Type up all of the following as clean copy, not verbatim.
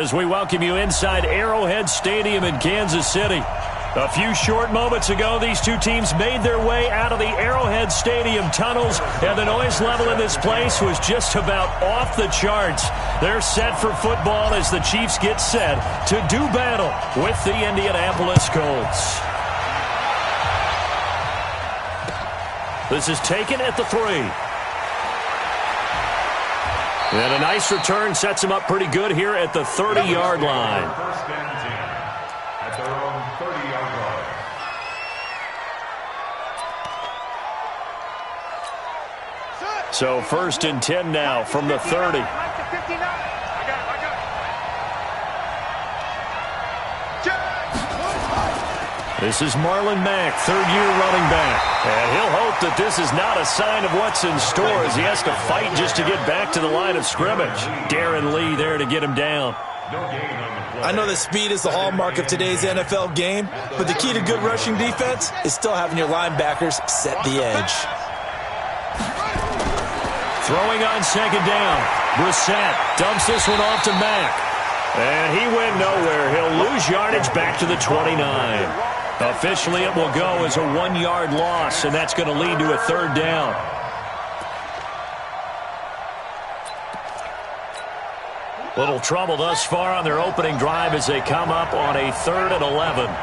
As we welcome you inside Arrowhead Stadium in Kansas City. A few short moments ago, these two teams made their way out of the Arrowhead Stadium tunnels, and the noise level in this place was just about off the charts. They're set for football as the Chiefs get set to do battle with the Indianapolis Colts. This is taken at the 3. And a nice return sets him up pretty good here at the 30-yard line. First and 10 at their own 30-yard line. So first and 10 now from the 30. This is Marlon Mack, third-year running back. And he'll hope that this is not a sign of what's in store as he has to fight just to get back to the line of scrimmage. Darren Lee there to get him down. I know that speed is the hallmark of today's NFL game, but the key to good rushing defense is still having your linebackers set the edge. Throwing on second down. Brissett dumps this one off to Mack. And he went nowhere. He'll lose yardage back to the 29. Officially, it will go as a 1-yard loss, and that's going to lead to a third down. Little trouble thus far on their opening drive as they come up on a 3rd and 11.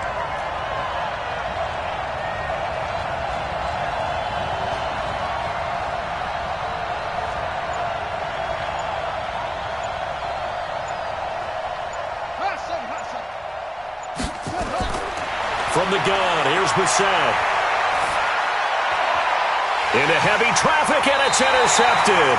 From the gun, here's Brissett. Into heavy traffic, and it's intercepted.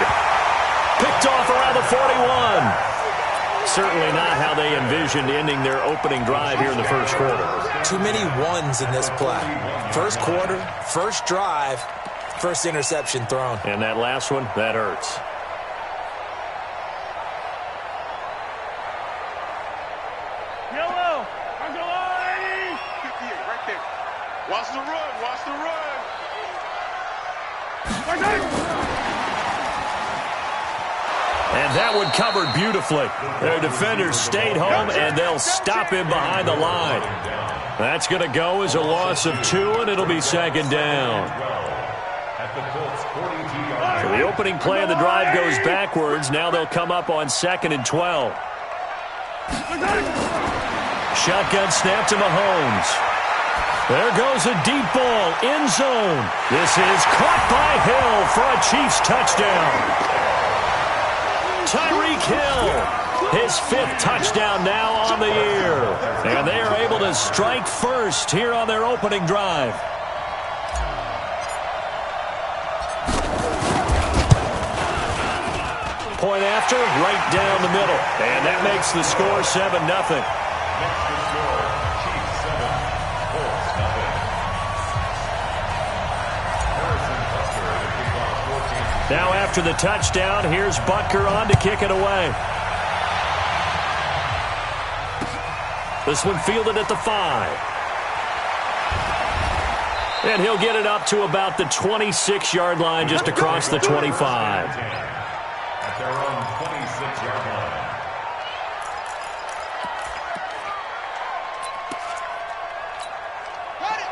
Picked off around the 41. Certainly not how they envisioned ending their opening drive here in the first quarter. Too many ones in this play. First quarter, first drive, first interception thrown. And that last one, that hurts. Watch the run. Watch the run. And that one covered beautifully. Their defenders stayed home, and they'll stop him behind the line. That's going to go as a loss of 2, and it'll be second down. So the opening play of the drive goes backwards. Now they'll come up on 2nd and 12. Shotgun snap to Mahomes. There goes a deep ball, end zone. This is caught by Hill for a Chiefs touchdown. Tyreek Hill, his 5th touchdown now on the year. And they are able to strike first here on their opening drive. Point after, right down the middle. And that makes the score 7-0. Now after the touchdown, here's Butker on to kick it away. This one fielded at the 5. And he'll get it up to about the 26-yard line just across the 25. At their own 26-yard line.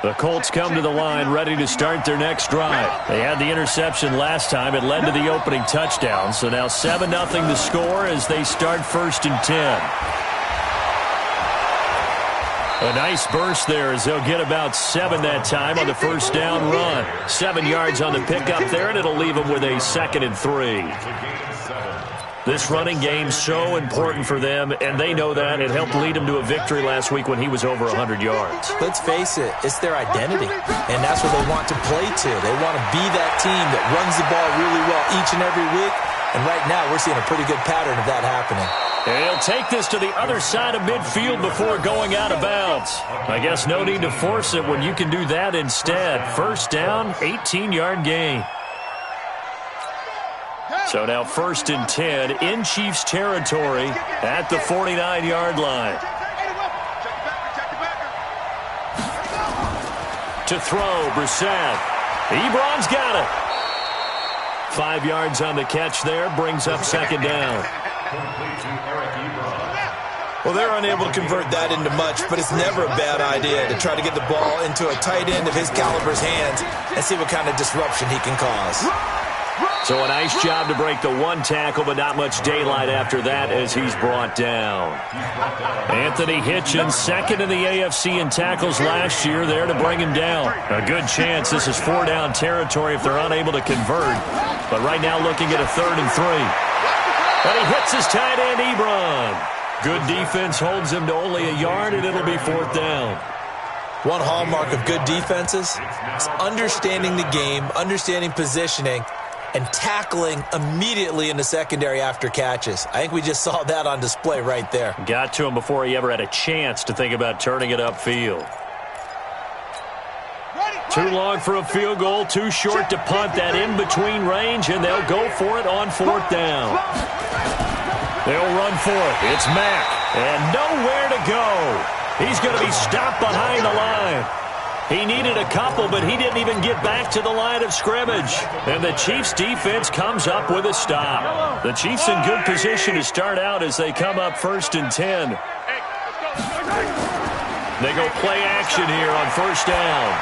The Colts come to the line ready to start their next drive. They had the interception last time. It led to the opening touchdown. So now 7-0 to score as they start 1st and 10. A nice burst there as they'll get about 7 that time on the first down run. 7 yards on the pickup there, and it'll leave them with a 2nd and 3. This running game so important for them, and they know that. It helped lead them to a victory last week when he was over 100 yards. Let's face it, it's their identity, and that's what they want to play to. They want to be that team that runs the ball really well each and every week, and right now we're seeing a pretty good pattern of that happening. And he'll take this to the other side of midfield before going out of bounds. I guess no need to force it when you can do that instead. First down, 18-yard gain. So now 1st and 10 in Chiefs territory at the 49-yard line. To throw, Brissett. Ebron's got it. 5 yards on the catch there, brings up 2nd down. Well, they're unable to convert that into much, but it's never a bad idea to try to get the ball into a tight end of his caliber's hands and see what kind of disruption he can cause. So a nice job to break the one tackle, but not much daylight after that as he's brought down. Anthony Hitchens, second in the AFC in tackles last year, there to bring him down. A good chance this is 4-down territory if they're unable to convert. But right now looking at a 3rd and 3. And he hits his tight end, Ebron. Good defense holds him to only a yard, and it'll be 4th down. One hallmark of good defenses is understanding the game, understanding positioning, and tackling immediately in the secondary after catches. I think we just saw that on display right there. Got to him before he ever had a chance to think about turning it upfield. Too long for a field goal, too short to punt. That in-between range, and they'll go for it on 4th down. They'll run for it. It's Mack, and nowhere to go. He's going to be stopped behind the line. He needed a couple, but he didn't even get back to the line of scrimmage. And the Chiefs' defense comes up with a stop. The Chiefs in good position to start out as they come up 1st and 10. They go play action here on 1st down.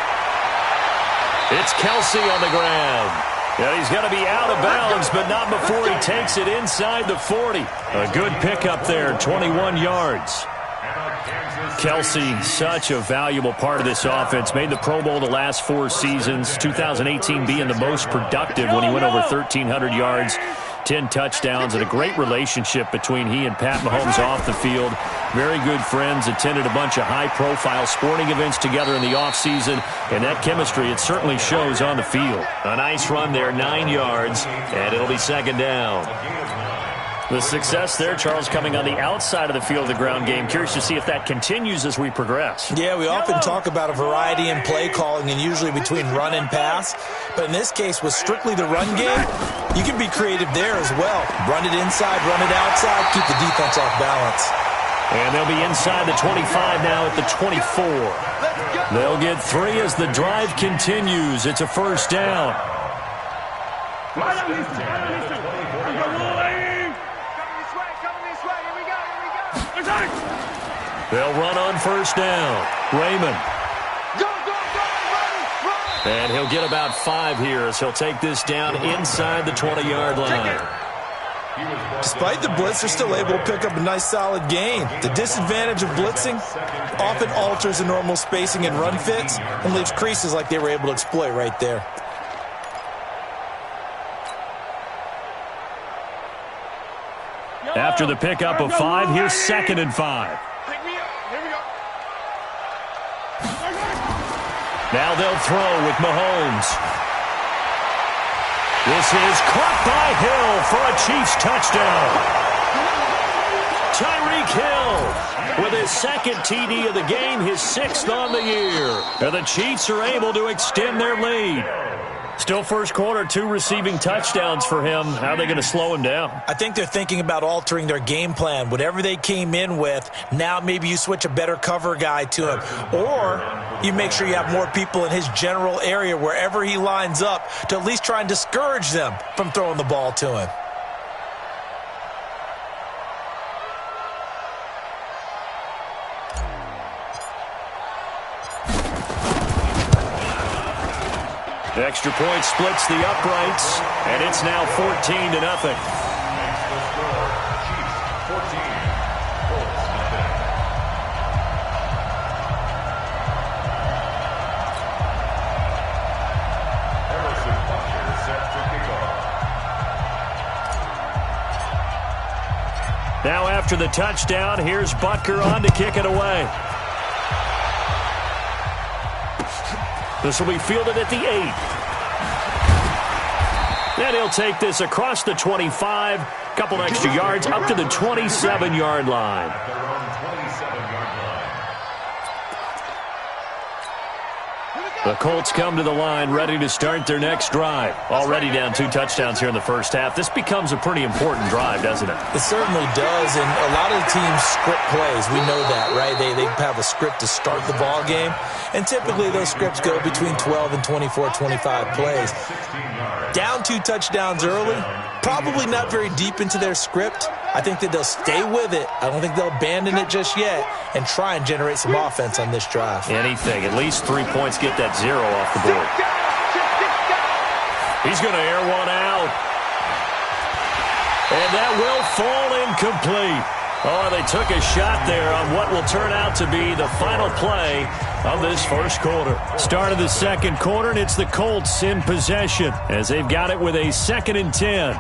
It's Kelsey on the ground. Yeah, he's going to be out of bounds, but not before he takes it inside the 40. A good pickup there, 21 yards. Kelsey, such a valuable part of this offense. Made the Pro Bowl the last 4 seasons. 2018 being the most productive when he went over 1,300 yards, 10 touchdowns, and a great relationship between he and Pat Mahomes off the field. Very good friends, attended a bunch of high-profile sporting events together in the offseason, and that chemistry, it certainly shows on the field. A nice run there, 9 yards, and it'll be 2nd down. The success there, Charles, coming on the outside of the field of the ground game. Curious to see if that continues as we progress. Yeah, we often talk about a variety in play calling and usually between run and pass. But in this case, with strictly the run game, you can be creative there as well. Run it inside, run it outside, keep the defense off balance. And they'll be inside the 25 now at the 24. They'll get 3 as the drive continues. It's a 1st down. They'll run on 1st down. Raymond. And he'll get about 5 here as he'll take this down inside the 20-yard line. Despite the blitz, they're still able to pick up a nice solid gain. The disadvantage of blitzing often alters the normal spacing and run fits and leaves creases like they were able to exploit right there. After the pickup of 5, here's 2nd and 5. Now they'll throw with Mahomes. This is caught by Hill for a Chiefs touchdown. Tyreek Hill with his 2nd TD of the game, his 6th on the year. And the Chiefs are able to extend their lead. Still first quarter, 2 receiving touchdowns for him. How are they going to slow him down? I think they're thinking about altering their game plan. Whatever they came in with, now maybe you switch a better cover guy to him. Or you make sure you have more people in his general area wherever he lines up to at least try and discourage them from throwing the ball to him. The extra point splits the uprights, and it's now 14-0. Now after the touchdown, here's Butker on to kick it away. This will be fielded at the 8. Then he'll take this across the 25, couple extra yards up to the 27-yard line. The Colts come to the line ready to start their next drive. Already down 2 touchdowns here in the first half. This becomes a pretty important drive, doesn't it? It certainly does, and a lot of the teams script plays. We know that, right? They have a script to start the ball game, and typically those scripts go between 12 and 24, 25 plays. Down 2 touchdowns early, probably not very deep into their script, I think that they'll stay with it. I don't think they'll abandon it just yet and try and generate some offense on this drive. Anything. At least 3 points, get that 0 off the board. He's going to air one out. And that will fall incomplete. Oh, they took a shot there on what will turn out to be the final play of this first quarter. Start of the second quarter, and it's the Colts in possession as they've got it with a 2nd and 10.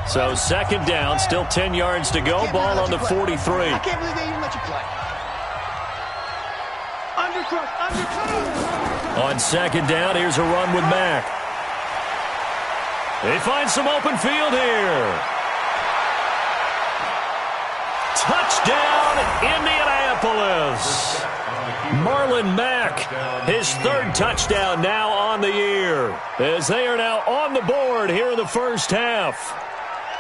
So 2nd down, still 10 yards to go. Ball on the 43. I can't believe they even let you play. On 2nd down, here's a run with Mack. They find some open field here. Touchdown, Indianapolis. Marlon Mack, his 3rd touchdown now on the year, as they are now on the board here in the first half.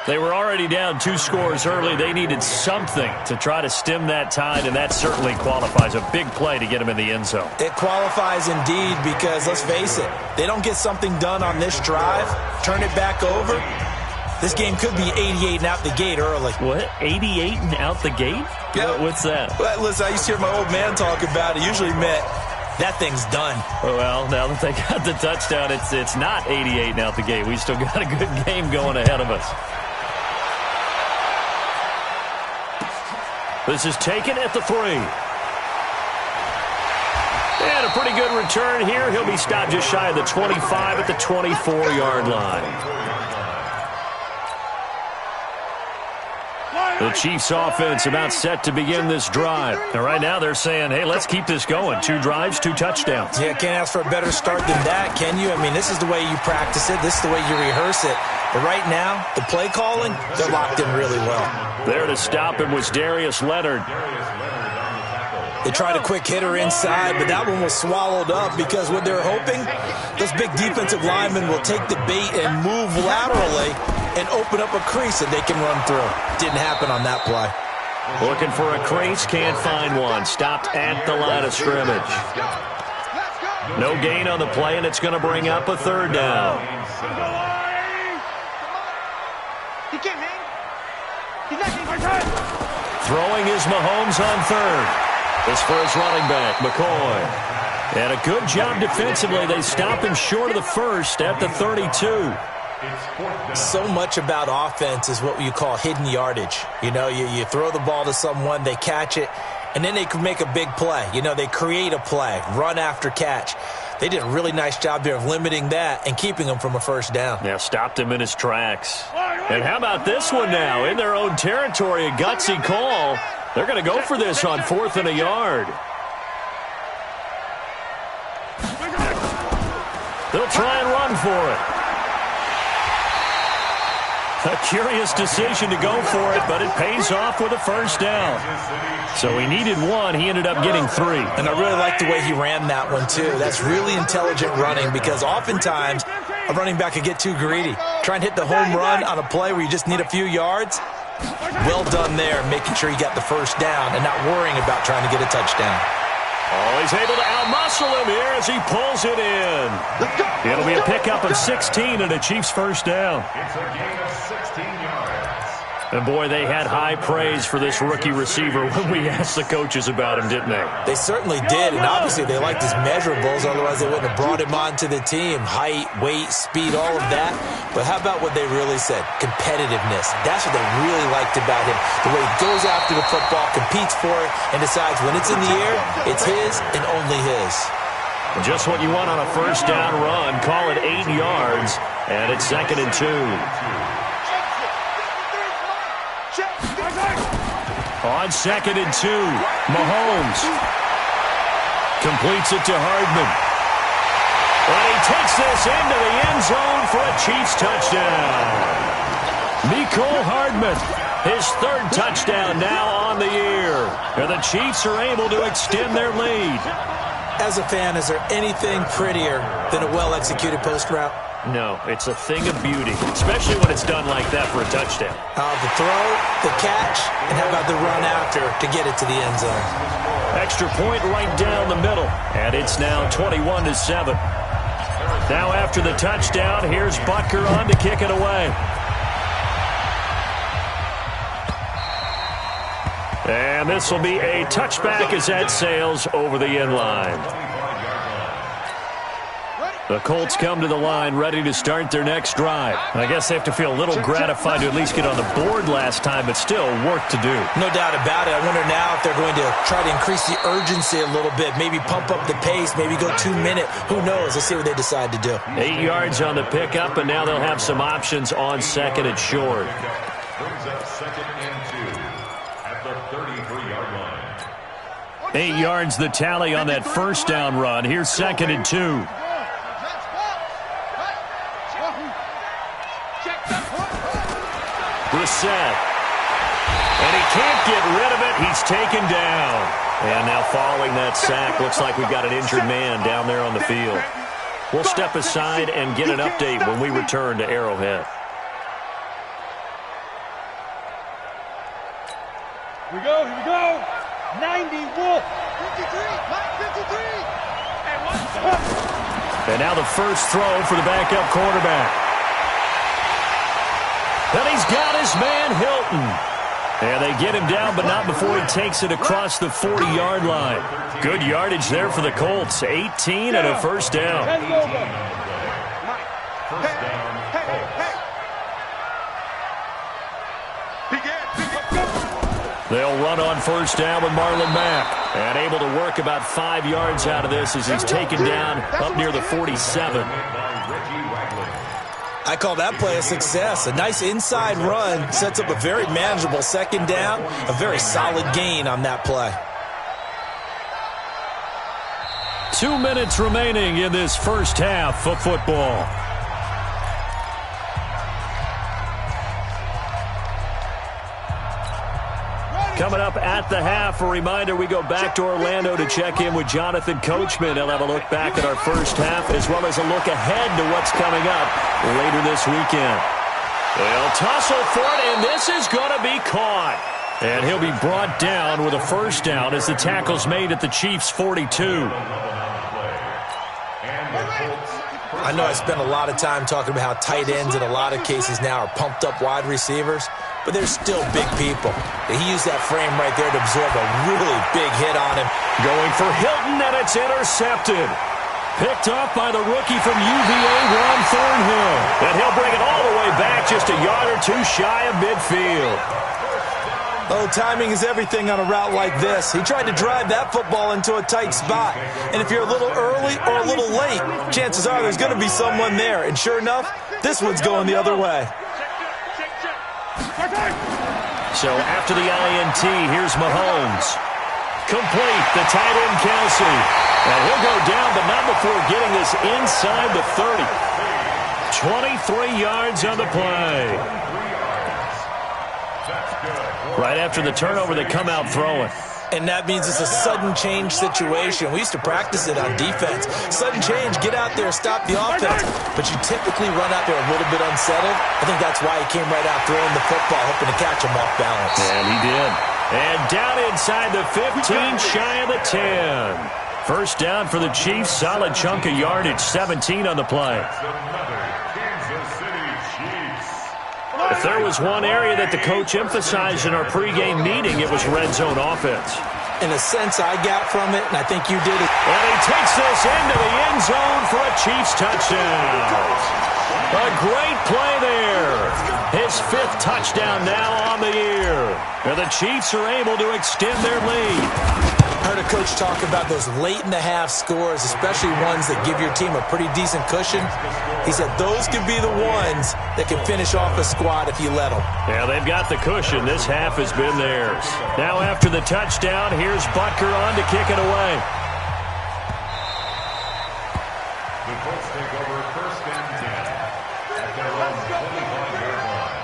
They were already down 2 scores early. They needed something to try to stem that tide, and that certainly qualifies. A big play to get them in the end zone. It qualifies indeed because, let's face it, they don't get something done on this drive, turn it back over, this game could be 88 and out the gate early. What? 88 and out the gate? Yeah. What's that? Well, listen, I used to hear my old man talk about it. Usually meant that thing's done. Well, now that they got the touchdown, it's not 88 and out the gate. We still got a good game going ahead of us. This is taken at the 3. And a pretty good return here. He'll be stopped just shy of the 25 at the 24-yard line. The Chiefs offense about set to begin this drive. And right now they're saying, hey, let's keep this going. 2 drives, 2 touchdowns. Yeah, can't ask for a better start than that, can you? I mean, this is the way you practice it. This is the way you rehearse it. But right now, the play calling, they're locked in really well. There to stop him was Darius Leonard. They tried a quick hitter inside, but that one was swallowed up because what they're hoping, those big defensive linemen will take the bait and move laterally and open up a crease that they can run through. Didn't happen on that play. Looking for a crease, can't find one. Stopped at the line of scrimmage. No gain on the play, and it's going to bring up a 3rd down. He can't hang. He's not getting returned. Throwing is Mahomes on 3rd. This for his running back, McCoy. And a good job defensively. They stop him short of the 1st at the 32. So much about offense is what you call hidden yardage. You know, you throw the ball to someone, they catch it, and then they can make a big play. You know, they create a play, run after catch. They did a really nice job there of limiting that and keeping him from a 1st down. Yeah, stopped him in his tracks. And how about this one now? In their own territory, a gutsy call. They're going to go for this on 4th and a yard. They'll try and run for it. A curious decision to go for it, but it pays off with a 1st down. So he needed 1. He ended up getting 3. And I really like the way he ran that one, too. That's really intelligent running because oftentimes a running back could get too greedy. Try and hit the home run on a play where you just need a few yards. Well done there, making sure he got the 1st down and not worrying about trying to get a touchdown. Oh, he's able to outmuscle him here as he pulls it in. It'll be a pickup of 16 and a Chiefs 1st down. It's a gain of 16 yards. And, boy, they had high praise for this rookie receiver when we asked the coaches about him, didn't they? They certainly did, and obviously they liked his measurables. Otherwise, they wouldn't have brought him onto the team. Height, weight, speed, all of that. But how about what they really said? Competitiveness. That's what they really liked about him. The way he goes after the football, competes for it, and decides when it's in the air, it's his and only his. Just what you want on a 1st down run. Call it 8 yards, and it's 2nd and 2. On 2nd and 2, Mahomes completes it to Hardman. And he takes this into the end zone for a Chiefs touchdown. Mecole Hardman, his 3rd touchdown now on the year. And the Chiefs are able to extend their lead. As a fan, is there anything prettier than a well-executed post route? No, it's a thing of beauty, especially when it's done like that for a touchdown. The throw, the catch, and how about the run after to get it to the end zone? Extra point right down the middle, and it's now 21-7. Now after the touchdown, here's Butker on to kick it away. And this will be a touchback as that sails over the end line. The Colts come to the line ready to start their next drive. I guess they have to feel a little gratified to at least get on the board last time, but still work to do. No doubt about it. I wonder now if they're going to try to increase the urgency a little bit, maybe pump up the pace, maybe go 2 minute. Who knows? Let's see what they decide to do. 8 yards on the pickup, and now they'll have some options on second and short. Brings up 2nd and 2 at the 33-yard line. 8 yards the tally on that first down run. Here's 2nd and 2. Brissett. And he can't get rid of it. He's taken down. And now following that sack, looks like we've got an injured man down there on the field. We'll step aside and get an update when we return to Arrowhead. Here we go. 90 Wolf. 53. And now the first throw for the backup quarterback. And he's got his man, Hilton. And they get him down, but not before he takes it across the 40-yard line. Good yardage there for the Colts. 18 and a first down. First down, Colts. They'll run on first down with Marlon Mack. And able to work about 5 yards out of this as he's taken down up near the 47. I call that play a success. A nice inside run sets up a very manageable second down. A very solid gain on that play. 2 minutes remaining in this first half of football. Coming up at the half, a reminder, we go back to Orlando to check in with Jonathan Coachman. He'll have a look back at our first half as well as a look ahead to what's coming up later this weekend. They'll tussle for it, and this is going to be caught. And he'll be brought down with a first down as the tackle's made at the Chiefs' 42. I know I spent a lot of time talking about how tight ends in a lot of cases now are pumped up wide receivers, but they're still big people. He used that frame right there to absorb a really big hit on him. Going for Hilton, and it's intercepted. Picked off by the rookie from UVA, Ron Thornhill. And he'll bring it all the way back just a yard or two shy of midfield. Oh, timing is everything on a route like this. He tried to drive that football into a tight spot. And if you're a little early or a little late, chances are there's going to be someone there. And sure enough, this one's going the other way. So after the INT, here's Mahomes. Complete, the tight end Kelsey. And he'll go down, but not before getting this inside the 30. 23 yards on the play. Right after the turnover, they come out throwing. And that means it's a sudden change situation. We used to practice it on defense. Sudden change, get out there, stop the offense. But you typically run out there a little bit unsettled. I think that's why he came right out throwing the football, hoping to catch him off balance. And he did. And down inside the 15, shy of the 10. First down for the Chiefs. Solid chunk of yardage, 17 on the play. If there was one area that the coach emphasized in our pregame meeting, it was red zone offense. In a sense, I got from it, and I think you did it. And he takes this into the end zone for a Chiefs touchdown. A great play there. His 5th touchdown now on the year. And the Chiefs are able to extend their lead. I heard a coach talk about those late-in-the-half scores, especially ones that give your team a pretty decent cushion. He said those could be the ones that can finish off a squad if you let them. Yeah, they've got the cushion. This half has been theirs. Now after the touchdown, here's Butker on to kick it away. The Colts take over first and 10 at their own 25-yard line.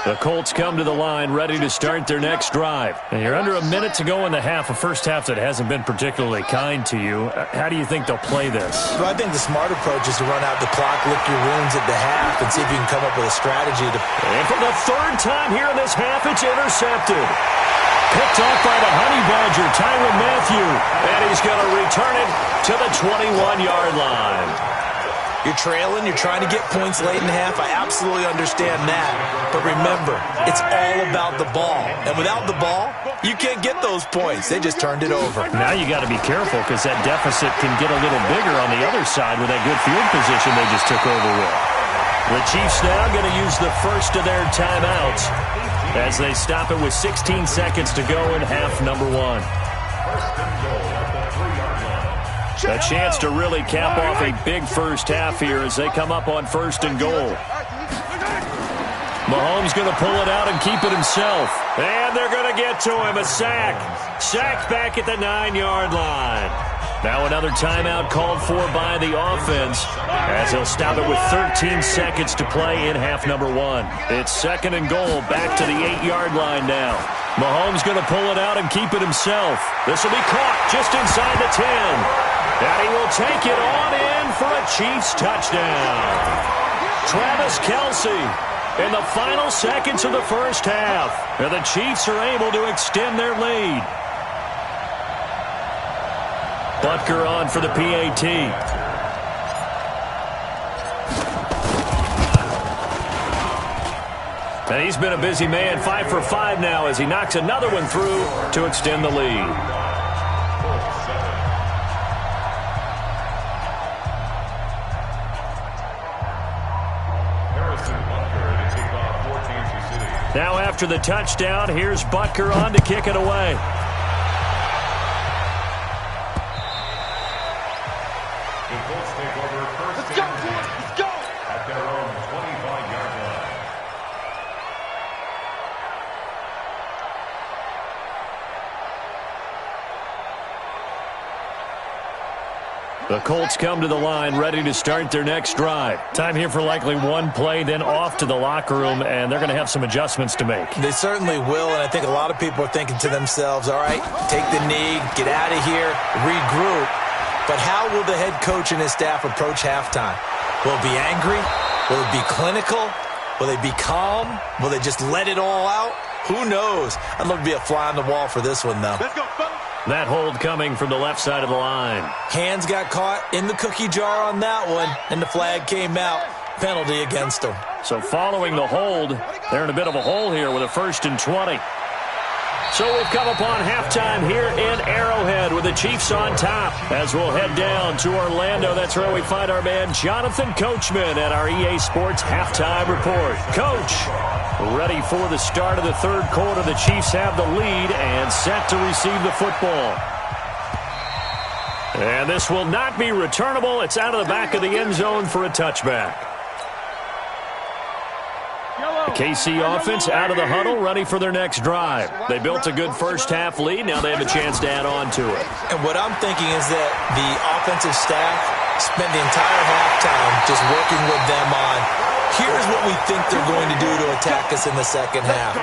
The Colts come to the line ready to start their next drive. And you're under a minute to go in the half, a first half that hasn't been particularly kind to you. How do you think they'll play this? Well, I think the smart approach is to run out the clock, lick your wounds at the half, and see if you can come up with a strategy to... And for the 3rd time here in this half, it's intercepted. picked off by the Honey Badger, Tyrann Mathieu. And he's going to return it to the 21-yard line. You're trailing, you're trying to get points late in half. I absolutely understand that. But remember, it's all about the ball. And without the ball, you can't get those points. They just turned it over. Now you got to be careful because that deficit can get a little bigger on the other side with that good field position they just took over with. The Chiefs now going to use the first of their timeouts as they stop it with 16 seconds to go in half number one. First and goal at the 3-yard line. A chance to really cap off a big first half here as they come up on first and goal. Mahomes going to pull it out and keep it himself. And they're going to get to him. A sack. Sacked back at the 9-yard line. Now another timeout called for by the offense as he'll stop it with 13 seconds to play in half number one. It's second and goal back to the 8-yard line now. Mahomes going to pull it out and keep it himself. This will be caught just inside the 10. And he will take it on in for a Chiefs touchdown. Travis Kelce in the final seconds of the first half. And the Chiefs are able to extend their lead. Butker on for the PAT. And he's been a busy man, 5 for 5 now as he knocks another one through to extend the lead. Now after the touchdown, here's Butker on to kick it away. The Colts take over first and 10 at their own 25-yard line. The Colts come to the line ready to start their next drive. Time here for likely one play, then off to the locker room, and they're going to have some adjustments to make. They certainly will, and I think a lot of people are thinking to themselves, all right, take the knee, get out of here, regroup. But how will the head coach and his staff approach halftime? Will it be angry? Will it be clinical? Will they be calm? Will they just let it all out? Who knows? I'd love to be a fly on the wall for this one, though. Let's go, fellas. That hold coming from the left side of the line. Hands got caught in the cookie jar on that one, and the flag came out. Penalty against them. So following the hold, they're in a bit of a hole here with a 1st and 20. So we've come upon halftime here in Arrowhead with the Chiefs on top. As we'll head down to Orlando, that's where we find our man Jonathan Coachman at our EA Sports Halftime Report. Coach, ready for the start of the third quarter. The Chiefs have the lead and set to receive the football. And this will not be returnable. It's out of the back of the end zone for a touchback. The KC offense out of the huddle, ready for their next drive. They built a good first half lead. Now they have a chance to add on to it. And what I'm thinking is that the offensive staff spent the entire halftime just working with them on, here's what we think they're going to do to attack us in the second half.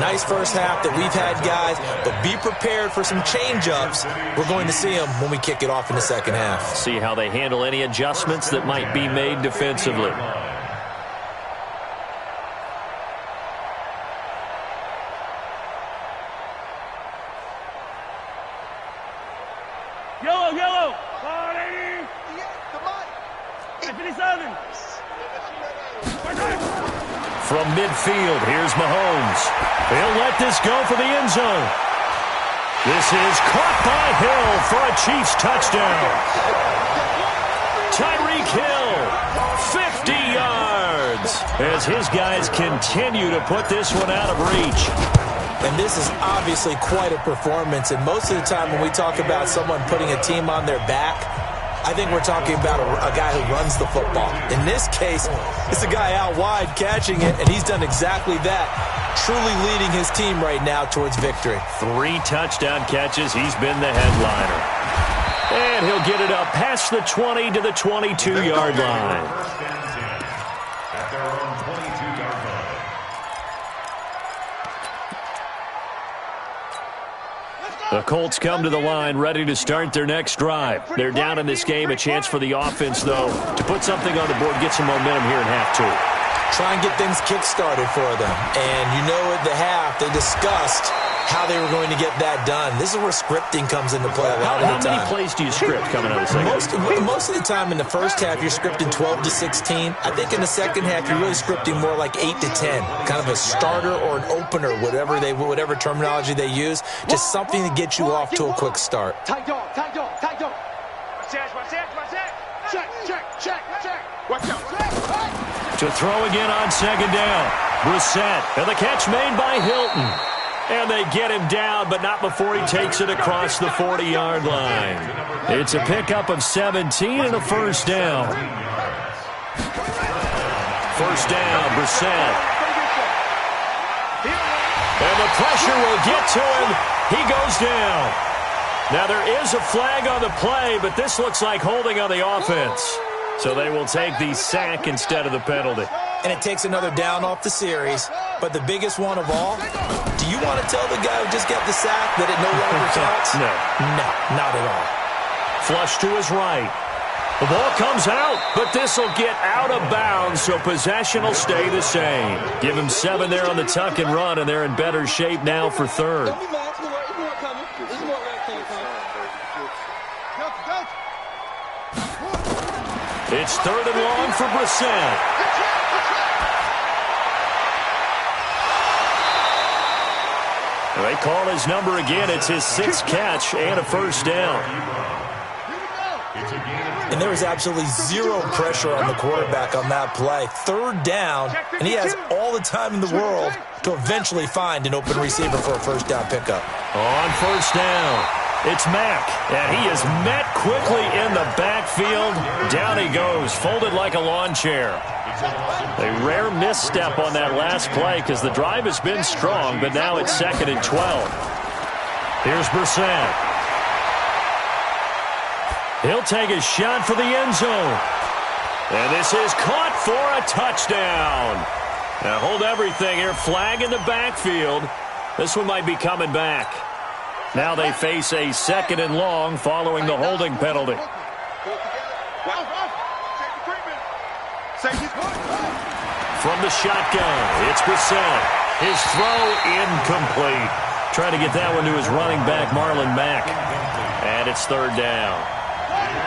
Nice first half that we've had, guys, but be prepared for some change-ups. We're going to see them when we kick it off in the second half. See how they handle any adjustments that might be made defensively. Yellow. From midfield, here's Mahomes. He'll let this go for the end zone. This is caught by Hill for a Chiefs touchdown. Tyreek Hill, 50 yards, as his guys continue to put this one out of reach. And this is obviously quite a performance, and most of the time when we talk about someone putting a team on their back, I think we're talking about a guy who runs the football. In this case, it's a guy out wide catching it, and he's done exactly that, truly leading his team right now towards victory. 3 touchdown catches. He's been the headliner. And he'll get it up past the 20 to the 22-yard line. First and 10 at their own 22-yard line. The Colts come to the line ready to start their next drive. They're down in this game. A chance for the offense, though, to put something on the board, get some momentum here in half two. try and get things kick-started for them. And you know at the half, they discussed how they were going to get that done. This is where scripting comes into play a lot of the time. How many plays do you script coming out of the second? Most of the time in the first half, you're scripting 12 to 16. I think in the second half, you're really scripting more like 8 to 10. Kind of a starter or an opener, whatever terminology they use. Just something to get you off to a quick start. Tight dog. Check. Watch out. To throw again on second down. Brissett, and the catch made by Hilton. And they get him down, but not before he takes it across the 40-yard line. It's a pickup of 17 and a first down. First down, Brissett. And the pressure will get to him. He goes down. Now there is a flag on the play, but this looks like holding on the offense. So they will take the sack instead of the penalty. And it takes another down off the series. But the biggest one of all, do you want to tell the guy who just got the sack that it no longer counts? No, not at all. Flush to his right. The ball comes out, but this will get out of bounds, so possession will stay the same. Give him 7 there on the tuck and run, and they're in better shape now for third. It's third and long for Brissett. They call his number again. It's his 6th catch and a first down. And there was absolutely zero pressure on the quarterback on that play. Third down, and he has all the time in the world to eventually find an open receiver for a first down pickup. On first down, it's Mack, and he is met quickly in the backfield. Down he goes, folded like a lawn chair. A rare misstep on that last play because the drive has been strong, but now it's 2nd and 12. Here's Brissett. He'll take a shot for the end zone. And this is caught for a touchdown. Now hold everything here. Flag in the backfield. This one might be coming back. Now they face a 2nd and long following the holding penalty. From the shotgun, it's Brissett. His throw incomplete. Trying to get that one to his running back, Marlon Mack. And it's third down.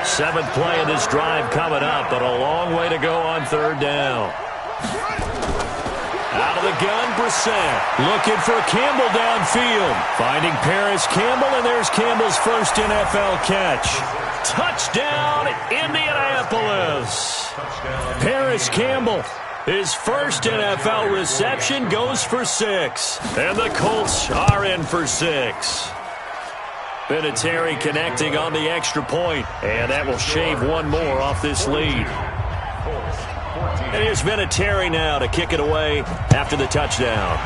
7th play of this drive coming up, but a long way to go on third down. Out of the gun, Brissett. Looking for Campbell downfield. Finding Paris Campbell, and there's Campbell's first NFL catch. Touchdown, Indianapolis. Paris Campbell, his first NFL reception, goes for 6. And the Colts are in for 6. Vinatieri connecting on the extra point, and that will shave one more off this lead. And here's Vinatieri now to kick it away after the touchdown.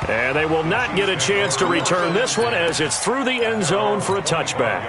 And they will not get a chance to return this one as it's through the end zone for a touchback.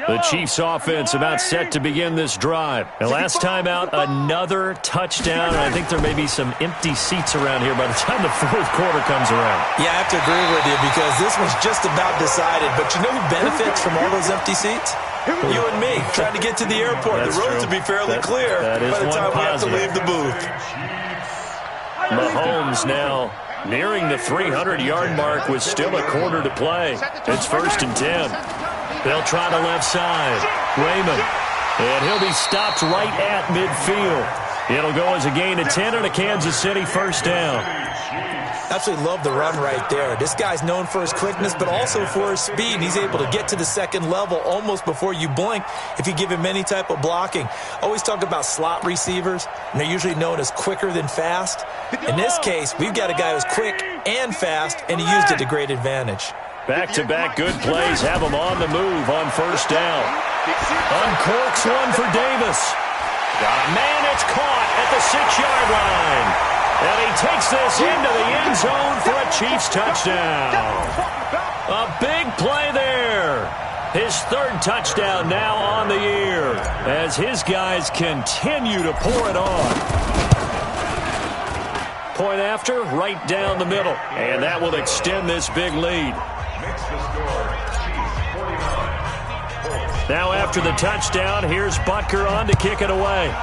The Chiefs offense about set to begin this drive. And last time out, another touchdown. I think there may be some empty seats around here by the time the 4th quarter comes around. Yeah, I have to agree with you because this one's just about decided. But you know who benefits from all those empty seats? You and me, trying to get to the airport. That's the roads true. will be fairly clear that is by the time we have to positive. leave the booth. Mahomes now nearing the 300-yard mark with still a quarter to play. It's 1st and 10. They'll try the left side. Raymond. And he'll be stopped right at midfield. It'll go as a gain of 10 and a Kansas City first down. Absolutely love the run right there. This guy's known for his quickness, but also for his speed. He's able to get to the 2nd level almost before you blink if you give him any type of blocking. Always talk about slot receivers, and they're usually known as quicker than fast. In this case, we've got a guy who's quick and fast, and he used it to great advantage. Back-to-back good plays have him on the move on first down. Uncorks one for Davis. Got a man, it's caught at the 6-yard line. And he takes this into the end zone for a Chiefs touchdown. A big play there. His 3rd touchdown now on the year as his guys continue to pour it on. point after, right down the middle. And that will extend this big lead. Makes the score Chiefs 49. Now after the touchdown, here's Butker on to kick it away.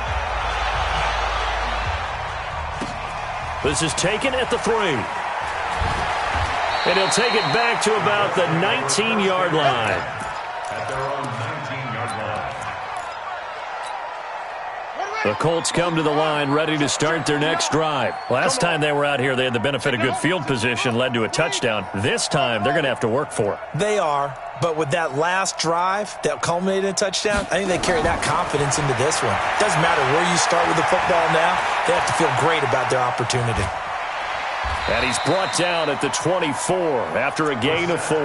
This is taken at the 3. And he'll take it back to about the 19-yard line. At their own 19-yard line. The Colts come to the line ready to start their next drive. Last time they were out here, they had the benefit of good field position, led to a touchdown. This time, they're going to have to work for it. They are, but with that last drive that culminated in a touchdown, I think they carry that confidence into this one. Doesn't matter where you start with the football now, they have to feel great about their opportunity. And he's brought down at the 24 after a gain of 4.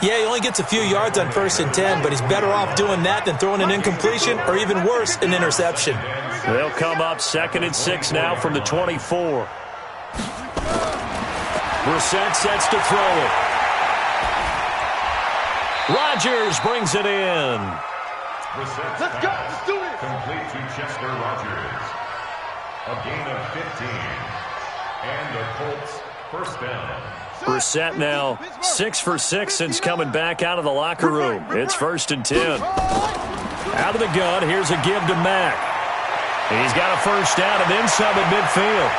Yeah, he only gets a few yards on 1st and 10, but he's better off doing that than throwing an incompletion or even worse, an interception. They'll come up 2nd and 6 now from the 24. Brissett sets to throw it. Rodgers brings it in. Brissett's Let's go. pass Let's do it. complete to Chester Rogers. A gain of 15. And the Colts first down. Brissett now 6 for 6 since coming back out of the locker room. It's 1st and 10. Out of the gun, here's a give to Mack. He's got a first down and then some at midfield.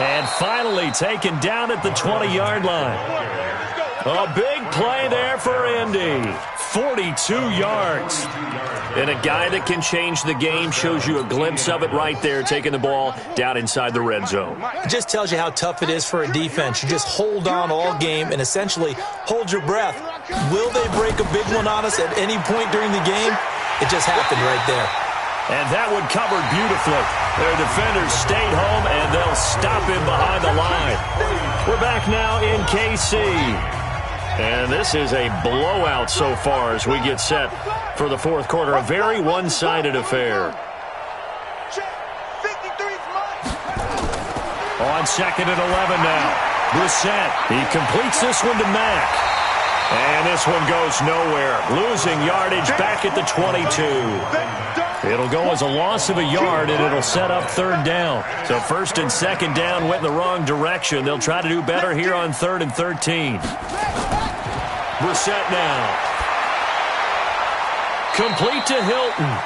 And finally taken down at the 20-yard line. A big play there for Indy. 42 yards. And a guy that can change the game, shows you a glimpse of it right there, taking the ball down inside the red zone. It just tells you how tough it is for a defense. You just hold on all game and essentially hold your breath. Will they break a big one on us at any point during the game? It just happened right there. And that one covered beautifully. Their defenders stayed home, and they'll stop him behind the line. We're back now in KC. And this is a blowout so far as we get set for the fourth quarter. A very one-sided affair. On 2nd and 11 now. Brissett, he completes this one to Mack. And this one goes nowhere. Losing yardage back at the 22. It'll go as a loss of a yard, and it'll set up 3rd down. So 1st and 2nd down went in the wrong direction. They'll try to do better here on 3rd and 13. Brissett now. Complete to Hilton.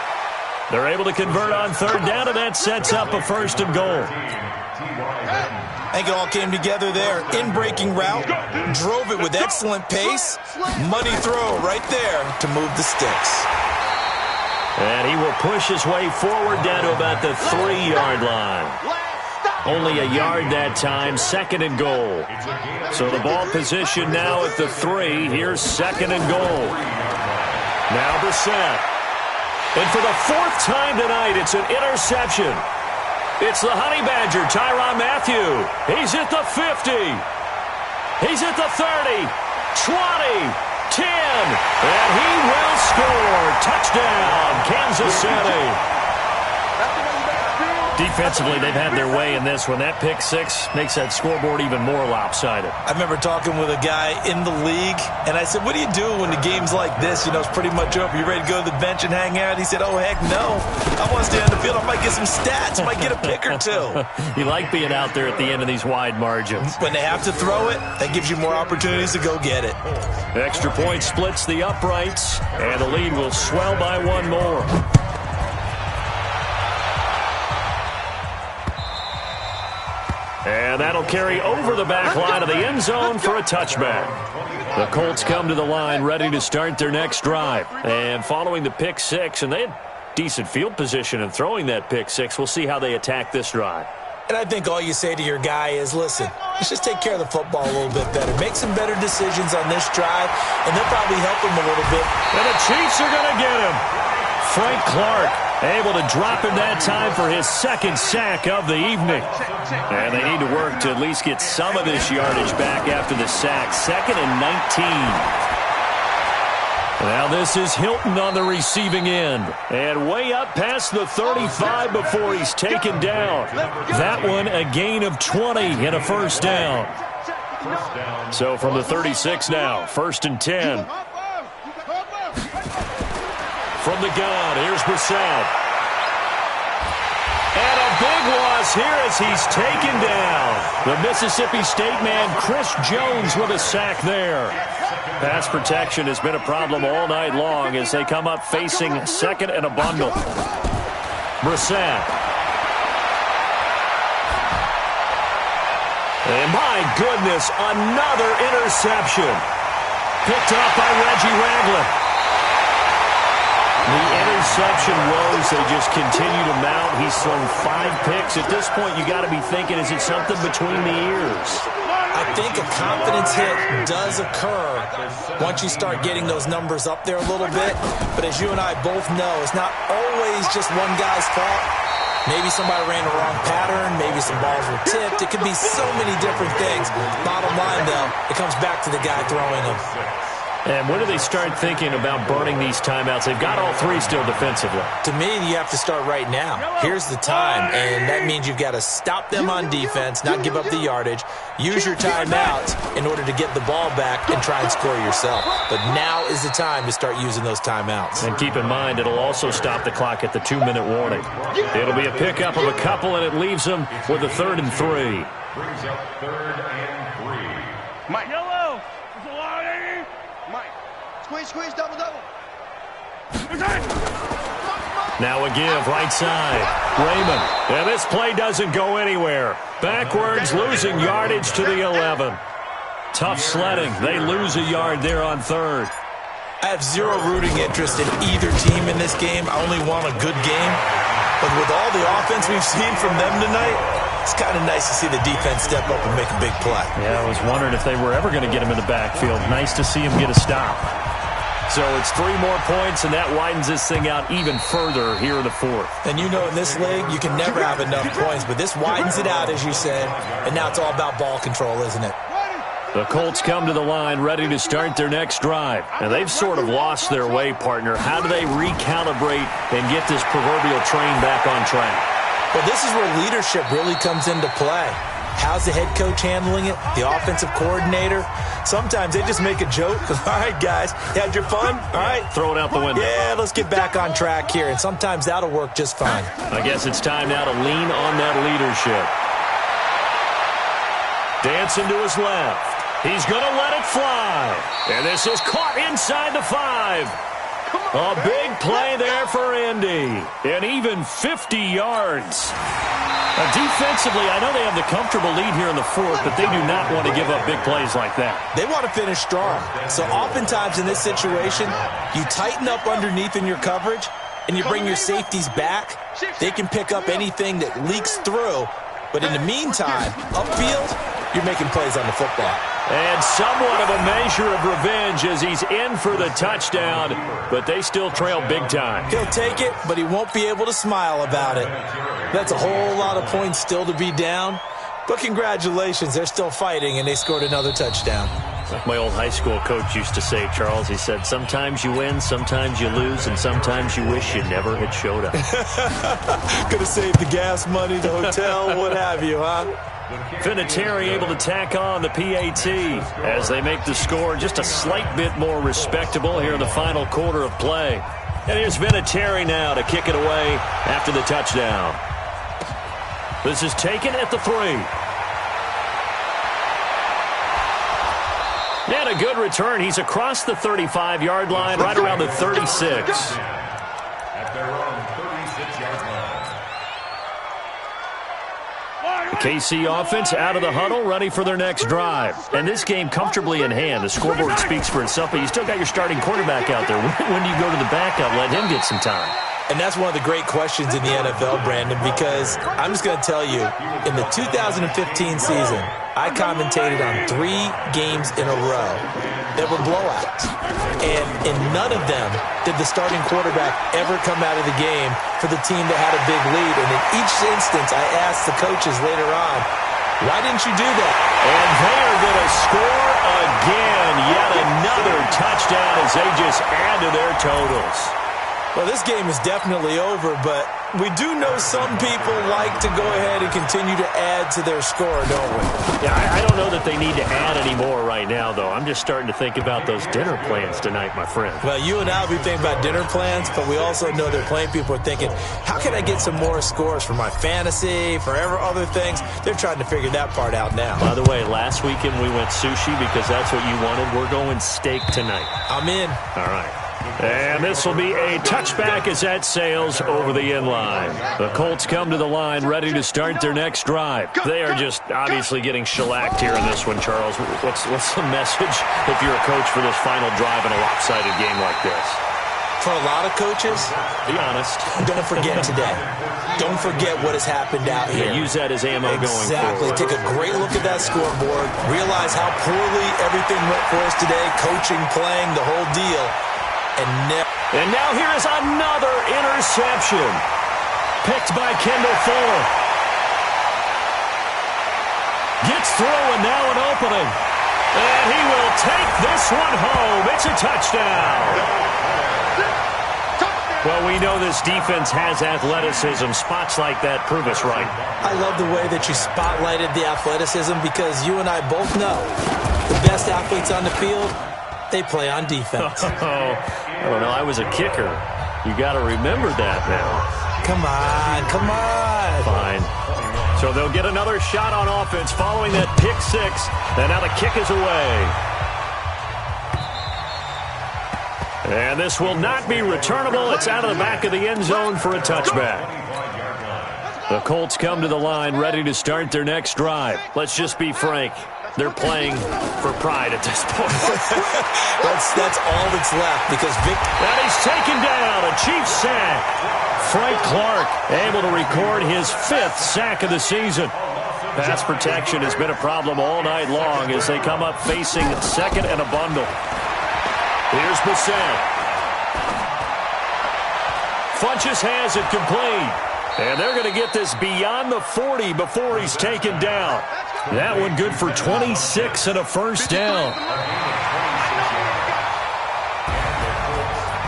They're able to convert on 3rd down, and that sets up a 1st and goal. I think it all came together there. In-breaking route, drove it with excellent pace. Money throw right there to move the sticks. And he will push his way forward down to about the 3-yard line. Only a yard that time, 2nd and goal. So the ball position now at the 3. Here's 2nd and goal. Now Brissett. And for the 4th time tonight, it's an interception. It's the Honey Badger, Tyrann Mathieu. He's at the 50. He's at the 30, 20, 10, and he will score. Touchdown, Kansas City. Defensively, they've had their way in this one. That pick 6 makes that scoreboard even more lopsided. I remember talking with a guy in the league, and I said, what do you do when the game's like this? You know, it's pretty much over. You ready to go to the bench and hang out? He said, oh, heck no. I want to stay on the field. I might get some stats. I might get a pick or two. You like being out there at the end of these wide margins. When they have to throw it, that gives you more opportunities to go get it. Extra point splits the uprights, and the lead will swell by 1 more. And that'll carry over the back line of the end zone for a touchback. The Colts come to the line ready to start their next drive. And following the pick 6, and they had decent field position in throwing that pick 6, we'll see how they attack this drive. And I think all you say to your guy is, listen, let's just take care of the football a little bit better. Make some better decisions on this drive, and they'll probably help him a little bit. And the Chiefs are going to get him. Frank Clark able to drop him that time for his 2nd sack of the evening. And they need to work to at least get some of this yardage back after the sack. 2nd and 19. Now this is Hilton on the receiving end. And way up past the 35 before he's taken down. That one a gain of 20 and a 1st down. So from the 36 now, 1st and 10. From the gun, here's Brissett. And a big loss here as he's taken down. The Mississippi State man, Chris Jones, with a sack there. Pass protection has been a problem all night long as they come up facing second and a bundle. Brissett. And my goodness, another interception. Picked up by Reggie Ragland. The interception woes, they just continue to mount. He's thrown 5 picks. At this point, you got to be thinking, is it something between the ears? I think a confidence hit does occur once you start getting those numbers up there a little bit. But as you and I both know, it's not always just one guy's fault. Maybe somebody ran the wrong pattern. Maybe some balls were tipped. It could be so many different things. Bottom line, though, it comes back to the guy throwing them. And when do they start thinking about burning these timeouts? They've got all 3 still defensively. To me, you have to start right now. Here's the time, and that means you've got to stop them on defense, not give up the yardage, use your timeouts in order to get the ball back and try and score yourself. But now is the time to start using those timeouts. And keep in mind, it'll also stop the clock at the 2-minute warning. It'll be a pickup of a couple, and it leaves them with a 3rd and 3. Brings up 3rd and 3. Mike. Yellow. Mike. Squeeze, double. Now a give, right side. Raymond. And this play doesn't go anywhere. Backwards, losing yardage to the 11. Tough sledding. They lose a yard there on 3rd. I have zero rooting interest in either team in this game. I only want a good game. But with all the offense we've seen from them tonight, it's kind of nice to see the defense step up and make a big play. Yeah, I was wondering if they were ever going to get him in the backfield. Nice to see him get a stop. So it's 3 more points, and that widens this thing out even further here in the 4th. And you know in this league, you can never have enough points, but this widens it out, as you said, and now it's all about ball control, isn't it? The Colts come to the line ready to start their next drive. And they've sort of lost their way, partner. How do they recalibrate and get this proverbial train back on track? Well, this is where leadership really comes into play. How's the head coach handling it? The offensive coordinator? Sometimes they just make a joke. All right, guys, you had your fun? All right. Throw it out the window. Yeah, let's get back on track here. And sometimes that'll work just fine. I guess it's time now to lean on that leadership. Dancing to his left. He's going to let it fly. And this is caught inside the 5. A big play there for Indy. And even 50 yards. Defensively, I know they have the comfortable lead here in the 4th, but they do not want to give up big plays like that. They want to finish strong. So oftentimes in this situation, you tighten up underneath in your coverage, and you bring your safeties back. They can pick up anything that leaks through. But in the meantime, upfield, you're making plays on the football. And somewhat of a measure of revenge as he's in for the touchdown, but they still trail big time. He'll take it, but he won't be able to smile about it. That's a whole lot of points still to be down. But congratulations, they're still fighting, and they scored another touchdown. Like my old high school coach used to say, Charles, he said, sometimes you win, sometimes you lose, and sometimes you wish you never had showed up. Could have saved the gas money, the hotel, what have you, huh? Vinatieri able to tack on the PAT as they make the score just a slight bit more respectable here in the final quarter of play. And here's Vinatieri now to kick it away after the touchdown. This is taken at the 3. And a good return. He's across the 35-yard line, right around the 36. At their own 36-yard line. The KC offense out of the huddle, ready for their next drive. And this game comfortably in hand. The scoreboard speaks for itself, but you still got your starting quarterback out there. When do you go to the backup, let him get some time? And that's one of the great questions in the NFL, Brandon, because I'm just going to tell you, in the 2015 season, I commentated on 3 games in a row that were blowouts. And in none of them did the starting quarterback ever come out of the game for the team that had a big lead. And in each instance, I asked the coaches later on, why didn't you do that? And they are going to score again. Yet another touchdown as they just add to their totals. Well, this game is definitely over, but we do know some people like to go ahead and continue to add to their score, don't we? Yeah, I don't know that they need to add any more right now, though. I'm just starting to think about those dinner plans tonight, my friend. Well, you and I will be thinking about dinner plans, but we also know that plenty of people are thinking, how can I get some more scores for my fantasy, for other things? They're trying to figure that part out now. By the way, last weekend we went sushi because that's what you wanted. We're going steak tonight. I'm in. All right. And this will be a touchback as that sails over the inline. The Colts come to the line ready to start their next drive. They are just obviously getting shellacked here in this one, Charles. What's the message if you're a coach for this final drive in a lopsided game like this? For a lot of coaches, be honest. Don't forget today. Don't forget what has happened out here. Yeah, use that as ammo going forward. Exactly. Take a great look at that scoreboard. Realize how poorly everything went for us today. Coaching, playing, the whole deal. And now here is another interception. Picked by Kendall Fuller. Gets through and now an opening. And he will take this one home. It's a touchdown. Well, we know this defense has athleticism. Spots like that prove us right. I love the way that you spotlighted the athleticism because you and I both know the best athletes on the field, they play on defense. I don't know. I was a kicker. You got to remember that now. Come on. Fine. So they'll get another shot on offense following that pick six. And now the kick is away. And this will not be returnable. It's out of the back of the end zone for a touchback. The Colts come to the line ready to start their next drive. Let's just be frank. They're playing for pride at this point. that's all that's left because and he's taken down. A Chiefs sack. Frank Clark able to record his 5th sack of the season. Pass protection has been a problem all night long as they come up facing second and a bundle. Here's Bissett. Funches has it complete. And they're going to get this beyond the 40 before he's taken down. That one good for 26 and a first down.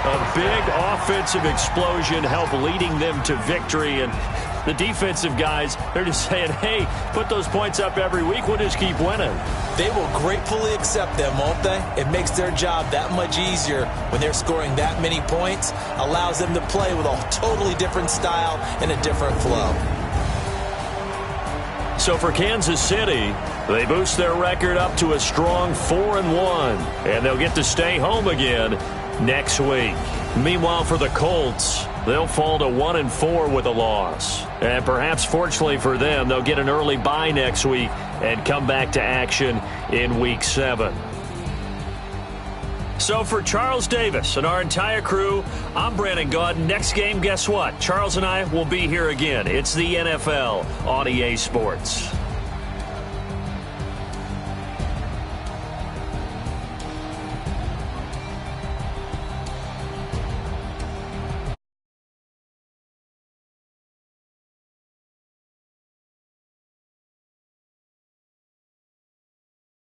A big offensive explosion helped leading them to victory. And the defensive guys, they're just saying, hey, put those points up every week. We'll just keep winning. They will gratefully accept them, won't they? It makes their job that much easier when they're scoring that many points. Allows them to play with a totally different style and a different flow. So for Kansas City, they boost their record up to a strong 4-1, and they'll get to stay home again next week. Meanwhile, for the Colts, they'll fall to 1-4 with a loss. And perhaps fortunately for them, they'll get an early bye next week and come back to action in Week 7. So for Charles Davis and our entire crew, I'm Brandon Gaudin. Next game, guess what? Charles and I will be here again. It's the NFL on EA Sports.